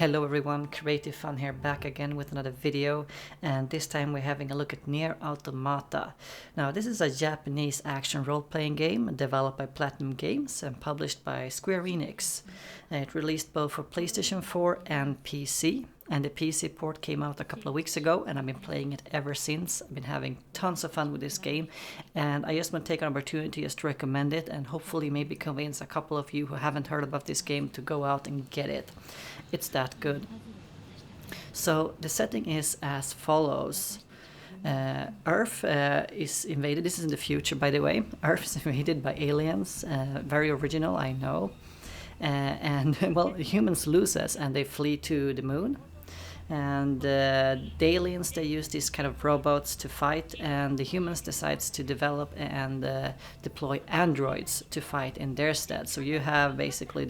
Hello everyone, Creative Fun here, back again with another video, and this time we're having a look at Nier Automata. Now this is a Japanese action role-playing game developed by Platinum Games and published by Square Enix. It released both for PlayStation 4 and PC, and the PC port came out a couple of weeks ago, and I've been playing it ever since. I've been having tons of fun with this game, and I just want to take an opportunity just to recommend it and hopefully maybe convince a couple of you who haven't heard about this game to go out and get it. It's that good. So the setting is as follows. Earth is invaded. This is in the future, by the way. Earth is invaded by aliens. Very original, I know. And well, humans lose us and they flee to the moon. And the aliens, they use these kind of robots to fight, and the humans decides to develop and deploy androids to fight in their stead. So you have basically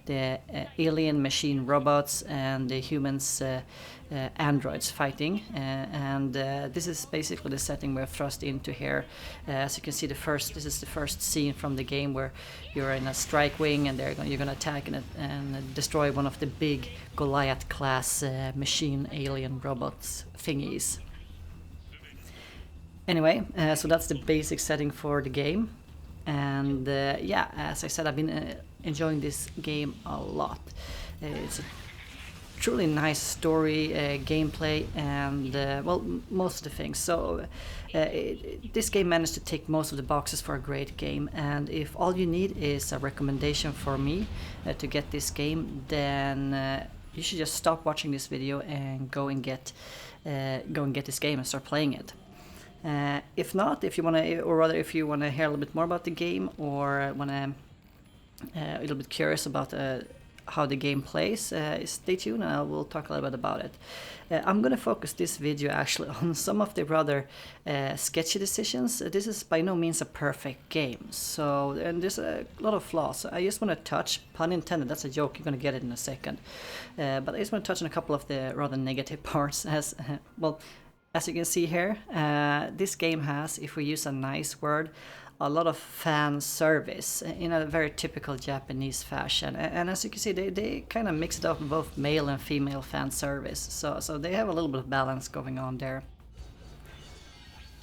the alien machine robots and the humans androids fighting, and this is basically the setting we're thrust into here. As you can see, this is the first scene from the game where you're in a strike wing and you're going to attack and destroy one of the big Goliath class machine alien robots thingies. Anyway, so that's the basic setting for the game, and yeah, as I said, I've been enjoying this game a lot. It's a truly nice story, gameplay, and well, most of the things. So this game managed to tick most of the boxes for a great game, and if all you need is a recommendation for me to get this game, then you should just stop watching this video and go and get this game and start playing it. If not, if you want to, or rather if you want to hear a little bit more about the game, or want to a little bit curious about how the game plays, stay tuned and I will talk a little bit about it. I'm going to focus this video actually on some of the rather sketchy decisions. This is by no means a perfect game, so, and there's a lot of flaws. I just want to touch, pun intended, that's a joke, you're going to get it in a second, but I just want to touch on a couple of the rather negative parts. As well, as you can see here, this game has, if we use a nice word, a lot of fan service in a very typical Japanese fashion, and as you can see, they kind of mix it up both male and female fan service, so they have a little bit of balance going on there.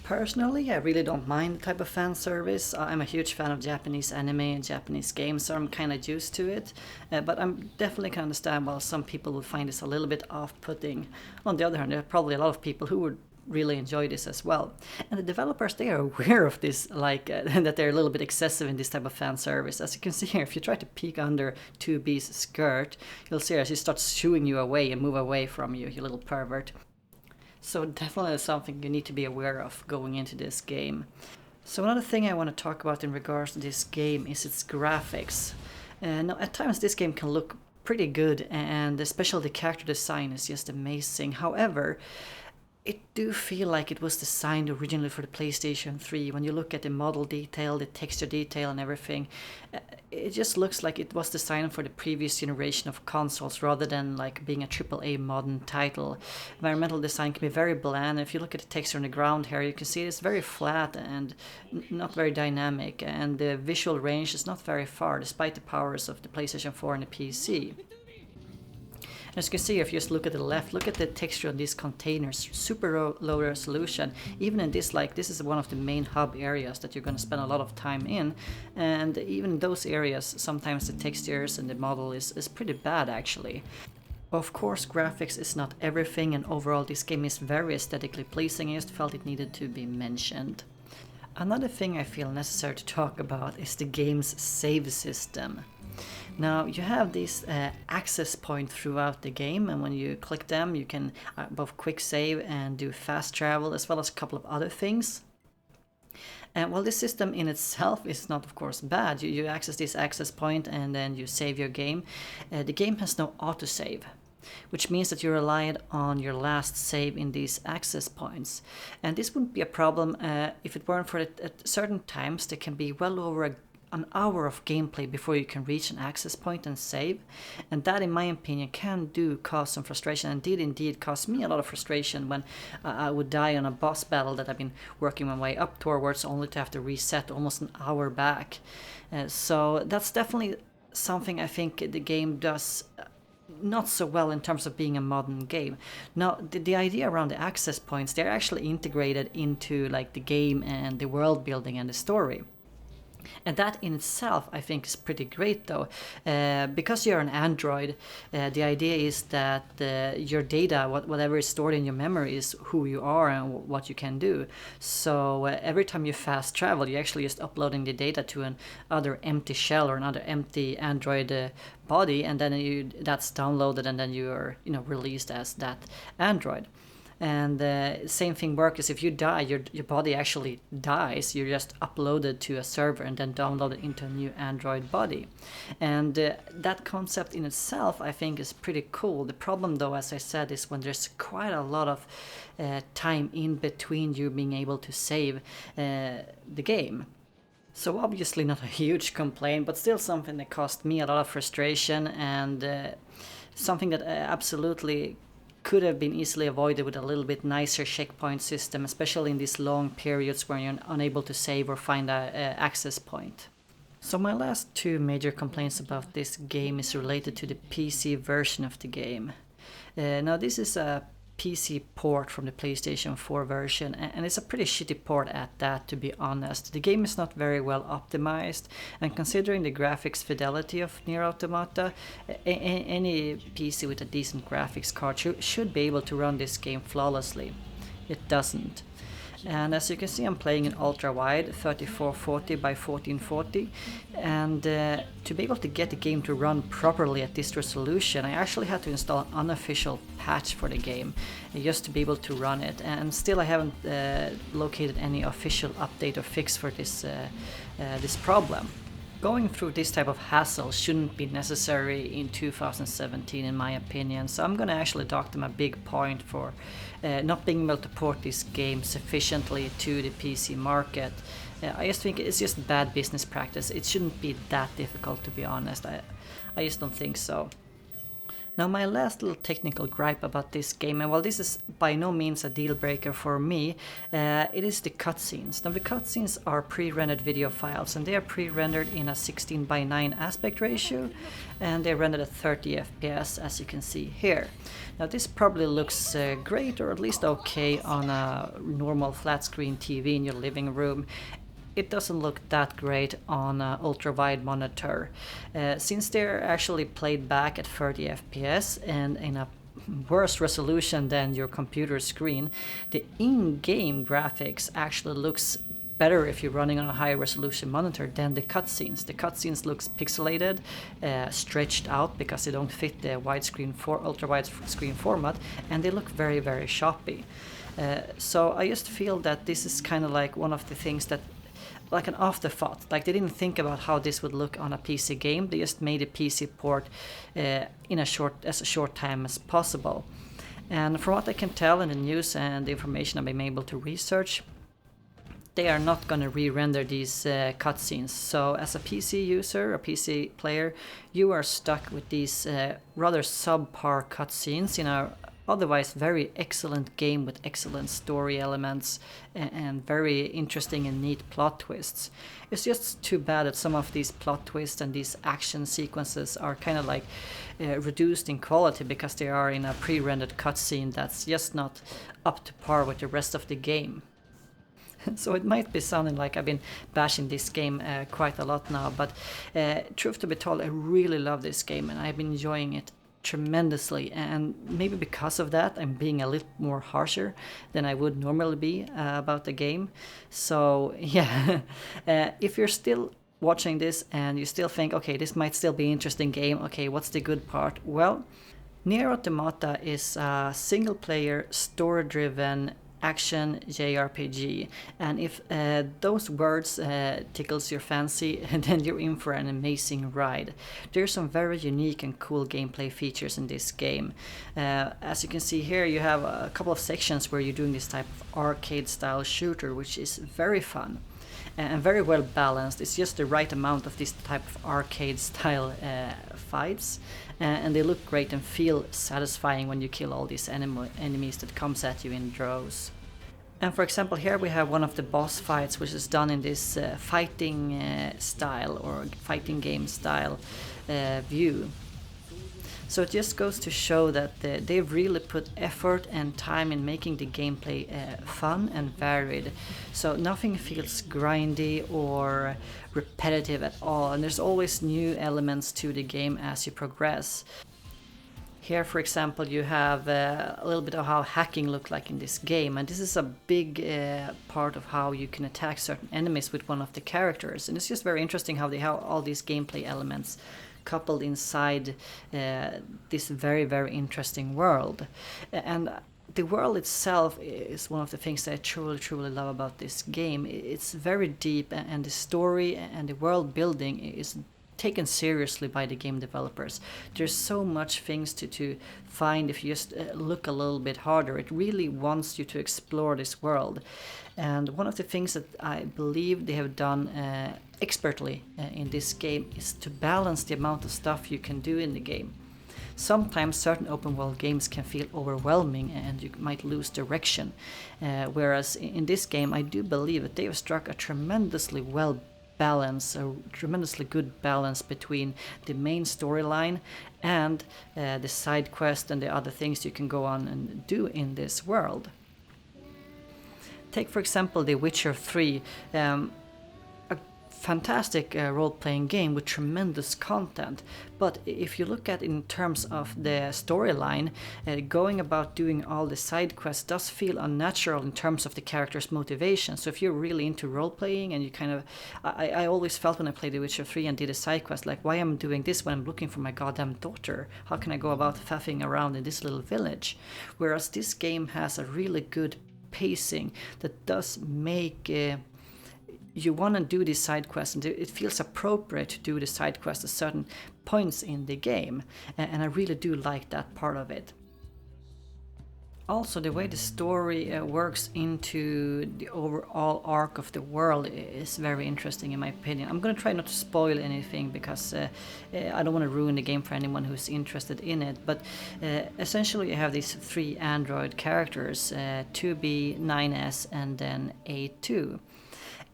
Personally, I really don't mind the type of fan service. I'm a huge fan of Japanese anime and Japanese games, so I'm kind of used to it, but I'm definitely can understand why some people would find this a little bit off-putting. On the other hand, there are probably a lot of people who would really enjoy this as well, and the developers, they are aware of this, like that they're a little bit excessive in this type of fan service. As you can see here, if you try to peek under 2B's skirt, you'll see as he starts shooing you away and move away from you, you little pervert. So definitely something you need to be aware of going into this game. So another thing I want to talk about in regards to this game is its graphics. Now at times this game can look pretty good, and especially the character design is just amazing. However, it do feel like it was designed originally for the PlayStation 3. When you look at the model detail, the texture detail and everything, it just looks like it was designed for the previous generation of consoles rather than like being a AAA modern title. Environmental design can be very bland. If you look at the texture on the ground here, you can see it's very flat and not very dynamic, and the visual range is not very far despite the powers of the PlayStation 4 and the PC. As you can see, if you just look at the left, look at the texture on these containers, super low resolution. Even in this, like, this is one of the main hub areas that you're going to spend a lot of time in, and even in those areas, sometimes the textures and the model is pretty bad actually. Of course, graphics is not everything, and overall this game is very aesthetically pleasing. I just felt it needed to be mentioned. Another thing I feel necessary to talk about is the game's save system. Now you have this access point throughout the game, and when you click them you can both quick save and do fast travel, as well as a couple of other things. And while this system in itself is not of course bad, you access this access point and then you save your game, the game has no autosave, which means that you relied on your last save in these access points. And this wouldn't be a problem if it weren't for it. At certain times there can be well over an hour of gameplay before you can reach an access point and save, and that in my opinion can cause some frustration, and did indeed cause me a lot of frustration when I would die on a boss battle that I've been working my way up towards, only to have to reset almost an hour back. So that's definitely something I think the game does not so well in terms of being a modern game. Now, the idea around the access points, they're actually integrated into like the game and the world building and the story. And that in itself, I think, is pretty great though. Because you're an Android, the idea is that your data, whatever is stored in your memory, is who you are and what you can do. So every time you fast travel, you're actually just uploading the data to an other empty shell or another empty Android body, and then that's downloaded, and then you are released as that Android. And same thing works if you die, your body actually dies. You're just uploaded to a server and then downloaded into a new Android body. And that concept in itself, I think, is pretty cool. The problem, though, as I said, is when there's quite a lot of time in between you being able to save the game. So obviously not a huge complaint, but still something that caused me a lot of frustration, and something that absolutely could have been easily avoided with a little bit nicer checkpoint system, especially in these long periods where you're unable to save or find a access point. So my last two major complaints about this game is related to the PC version of the game. Now this is a PC port from the PlayStation 4 version, and it's a pretty shitty port at that, to be honest. The game is not very well optimized, and considering the graphics fidelity of Nier Automata, any PC with a decent graphics card should be able to run this game flawlessly. It doesn't. And as you can see, I'm playing in ultra wide 3440 by 1440, and to be able to get the game to run properly at this resolution, I actually had to install an unofficial patch for the game just to be able to run it, and still I haven't located any official update or fix for this problem. Going through this type of hassle shouldn't be necessary in 2017, in my opinion, so I'm gonna actually dock them a big point for not being able to port this game sufficiently to the PC market. I just think it's just bad business practice. It shouldn't be that difficult, to be honest. I just don't think so. Now, my last little technical gripe about this game, and while this is by no means a deal breaker for me, it is the cutscenes. Now, the cutscenes are pre-rendered video files, and they are pre-rendered in a 16:9 aspect ratio, and they're rendered at 30 FPS, as you can see here. Now, this probably looks great, or at least okay, on a normal flat-screen TV in your living room. It doesn't look that great on an ultra-wide monitor. Since they're actually played back at 30 FPS and in a worse resolution than your computer screen, the in-game graphics actually looks better if you're running on a higher resolution monitor than the cutscenes. The cutscenes looks pixelated, stretched out because they don't fit the widescreen ultra-wide screen format, and they look very, very choppy. So I just feel that this is kind of like one of the things that, like an afterthought. Like, they didn't think about how this would look on a PC game. They just made a PC port in a short time as possible. And from what I can tell in the news and the information I've been able to research, they are not going to re-render these cutscenes. So as a PC user, a PC player, you are stuck with these rather subpar cutscenes in a otherwise very excellent game with excellent story elements and very interesting and neat plot twists. It's just too bad that some of these plot twists and these action sequences are kind of like reduced in quality because they are in a pre-rendered cutscene that's just not up to par with the rest of the game. So it might be sounding like I've been bashing this game quite a lot now, but truth to be told, I really love this game and I've been enjoying it tremendously, and maybe because of that I'm being a little more harsher than I would normally be about the game. So yeah, if you're still watching this and you still think, okay, this might still be an interesting game, okay, what's the good part? Well, Nier Automata is a single player story driven action JRPG, and if those words tickles your fancy, then you're in for an amazing ride. There's some very unique and cool gameplay features in this game. As you can see here, you have a couple of sections where you're doing this type of arcade style shooter, which is very fun and very well balanced. It's just the right amount of this type of arcade style fights, and they look great and feel satisfying when you kill all these enemies that comes at you in droves. And for example, here we have one of the boss fights, which is done in this fighting style or fighting game style view. So it just goes to show that they've really put effort and time in making the gameplay fun and varied. So nothing feels grindy or repetitive at all, and there's always new elements to the game as you progress. Here, for example, you have a little bit of how hacking looked like in this game, and this is a big part of how you can attack certain enemies with one of the characters. And it's just very interesting how they have all these gameplay elements coupled inside this very, very interesting world. And the world itself is one of the things that I truly, truly love about this game. It's very deep, and the story and the world building is taken seriously by the game developers. There's so much things to find if you just look a little bit harder. It really wants you to explore this world. And one of the things that I believe they have done expertly in this game is to balance the amount of stuff you can do in the game. Sometimes certain open world games can feel overwhelming and you might lose direction, whereas in this game I do believe that they have struck a tremendously tremendously good balance between the main storyline and the side quest and the other things you can go on and do in this world. Take for example The Witcher 3, a fantastic role-playing game with tremendous content, but if you look at it in terms of the storyline, going about doing all the side quests does feel unnatural in terms of the character's motivation. So if you're really into role-playing and you kind of... I always felt when I played The Witcher 3 and did a side quest, like, why am I doing this when I'm looking for my goddamn daughter? How can I go about faffing around in this little village? Whereas this game has a really good pacing that does make... you want to do these side quests, and it feels appropriate to do the side quests at certain points in the game, and I really do like that part of it. Also, the way the story works into the overall arc of the world is very interesting in my opinion. I'm going to try not to spoil anything because I don't want to ruin the game for anyone who's interested in it, but essentially you have these three android characters, 2B, 9S and then A2.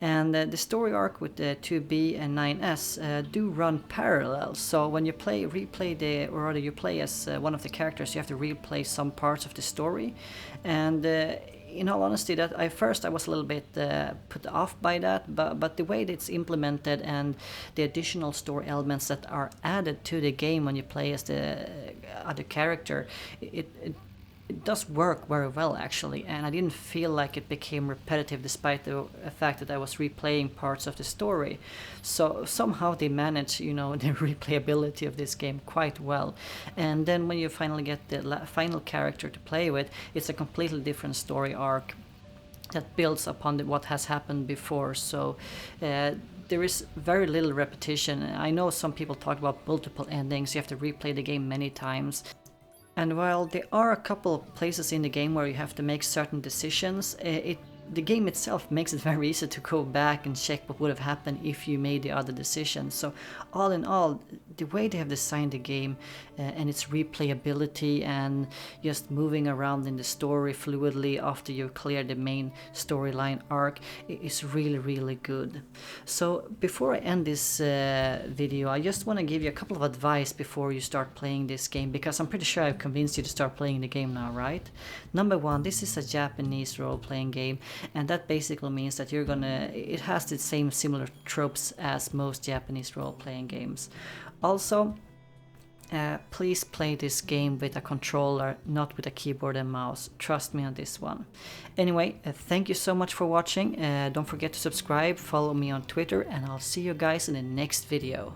And the story arc with the 2B and 9S do run parallel. So when you play as one of the characters, you have to replay some parts of the story. And in all honesty, that I was a little bit put off by that, but the way that it's implemented and the additional story elements that are added to the game when you play as the other character, it does work very well actually, and I didn't feel like it became repetitive despite the fact that I was replaying parts of the story. So somehow they managed, the replayability of this game quite well. And then when you finally get the final character to play with, it's a completely different story arc that builds upon what has happened before. So there is very little repetition. I know some people talk about multiple endings, you have to replay the game many times. And while there are a couple of places in the game where you have to make certain decisions, the game itself makes it very easy to go back and check what would have happened if you made the other decision. So all in all, the way they have designed the game and its replayability and just moving around in the story fluidly after you clear the main storyline arc is really, really good. So before I end this video, I just want to give you a couple of advice before you start playing this game, because I'm pretty sure I've convinced you to start playing the game now, right? Number one, this is a Japanese role-playing game, and that basically means that it has the same similar tropes as most Japanese role-playing games. Also, please play this game with a controller, not with a keyboard and mouse. Trust me on this one. Anyway, thank you so much for watching. Don't forget to subscribe, follow me on Twitter, and I'll see you guys in the next video.